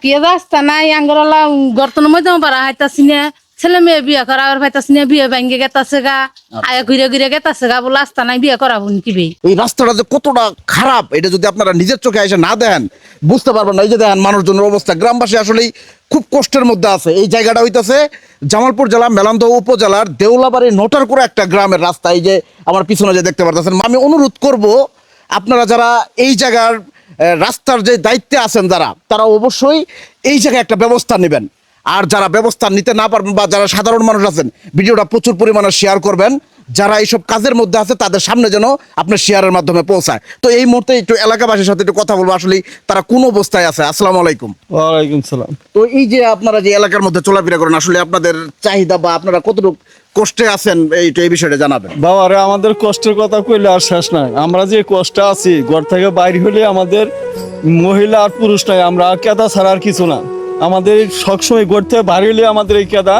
কি রাস্তা নাই আঙ্গরলা গর্তন মধ্যে পারা হাইতাছি না ছেলে মেয়ে বিয়ে করা আর ভাইতাছি না বিয়ে ভাঙ্গে গেতাছে গা আয়া ঘুরে ঘুরে গেতাছে গা বলে রাস্তা নাই বিয়ে করাবো কি বে এই রাস্তাটা যে কতটা খারাপ এটা যদি আপনারা নিজের চোখে এসে না দেন বুঝতে পারবেন না। এই যে দেখেন মানুষজনের অবস্থা, গ্রামবাসী আসলেই খুব কষ্টের মধ্যে আছে। এই জায়গাটা হইতাছে জামালপুর জেলা মেলান্দহ উপজেলার দেউলাবাড়ি নোটারকুড়া একটা গ্রামের রাস্তা। এই যে আমার পিছনে যে দেখতে পারতেছেন, আমি অনুরোধ করব আপনারা যারা এই জায়গার রাস্তার যে দায়িত্বে আছেন তারা অবশ্যই এই জায়গায় একটা ব্যবস্থা নেবেন। আর যারা ব্যবস্থা নিতে না পারবেন বা যারা সাধারণ মানুষ আছেন ভিডিওটা প্রচুর পরিমাণে শেয়ার করবেন। যারা এইসব কাজের মধ্যে আছে তাদের সামনে যেন আপনার শেয়ারের মাধ্যমে পৌঁছায়। তো এই মুহূর্তে একটু এলাকাবাসীর সাথে একটু কথা বলবো, আসলে তারা কোন অবস্থায় আছে। আসসালামু আলাইকুম। ওয়ালাইকুম সালাম। তো এই যে আপনারা যে এলাকার মধ্যে চলাফেরা করেন, আসলে আপনাদের চাহিদা বা আপনারা কতটুকু কষ্টে আছেন এই বিষয়টা জানাবেন। বাবারে আমাদের কষ্টের কথা কইলে আর শেষ নাই। আমরা যে কষ্টে আছি, ঘর থেকে বাইরে হলে আমাদের মহিলা আর পুরুষ নাই, আমরা কেদা ছাড়া আর কিছু না। আমাদের সবসময় ঘর থেকে বাইরে হলে আমাদের এই কেদা,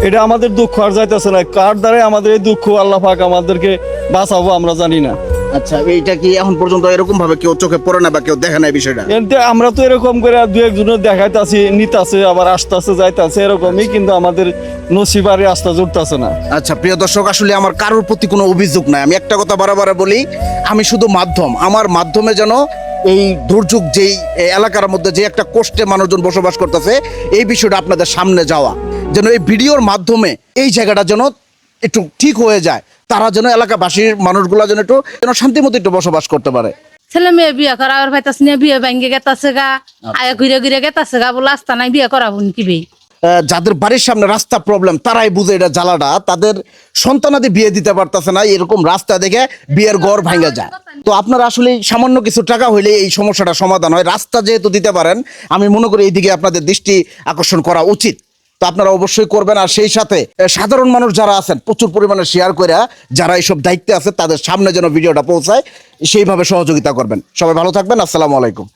এটা আমাদের দুঃখ আর যাইতেছে না। কার দ্বারাই আমাদের এই দুঃখ আল্লাহ পাক আমাদেরকে বাঁচাবো আমরা জানি না। আচ্ছা, এইটা কি এখন পর্যন্ত এরকম ভাবে কেউ চোখে পড়ে না বা কেউ দেখে না এই বিষয়টা? এতে আমরা তো এরকম করে দু একজনের দেখাইতেছি, নিতাছে, আবার আসতেছে যাইতেছে এরকমই, কিন্তু আমাদের নসিবারে আস্থা জুটতেছে না। আচ্ছা প্রিয় দর্শক, আসলে আমার কারোর প্রতি কোনো অভিযোগ নাই। আমি একটা কথা বারবার বলি, আমি শুধু মাধ্যম, আমার মাধ্যমে যেন এই দুর্যোগ যেই এলাকার মধ্যে যে একটা কষ্টে মানুষজন বসবাস করতেছে এই বিষয়টা আপনাদের সামনে যাওয়া, যেন এই ভিডিওর মাধ্যমে এই জায়গাটা যেন একটু ঠিক হয়ে যায়। তারা যেন এলাকাবাসীর মানুষগুলা যেন শান্তিমতো একটু বসবাস করতে পারে। ছেলে মেয়ে বিয়ে করা আর ভাইতাছি না বিয়ে ভাঙ্গে গেতাছে গা আয়া ঘুরে ঘুরে গেতাছে গা বলে রাস্তা নাই বিয়ে করাবো কি বে যাদের বাড়ির সামনে রাস্তা প্রবলেম তারাই বুঝে এটা জ্বালাটা। তাদের সন্তানাদি বিয়ে দিতে পারতেছে না, এরকম রাস্তা দেখে বিয়ের ঘর ভাঙা যায়। তো আপনারা আসলে সামান্য কিছু টাকা হইলে এই সমস্যাটা সমাধান হয়। রাস্তা যেহেতু দিতে পারেন, আমি মনে করি এইদিকে আপনাদের দৃষ্টি আকর্ষণ করা উচিত। তো আপনারা অবশ্যই করবেন। আর সেই সাথে সাধারণ মানুষ যারা আছেন প্রচুর পরিমাণে শেয়ার করে যারা এইসব দায়িত্বে আছে তাদের সামনে যেন ভিডিওটা পৌঁছায় সেইভাবে সহযোগিতা করবেন। সবাই ভালো থাকবেন। আসসালামু আলাইকুম।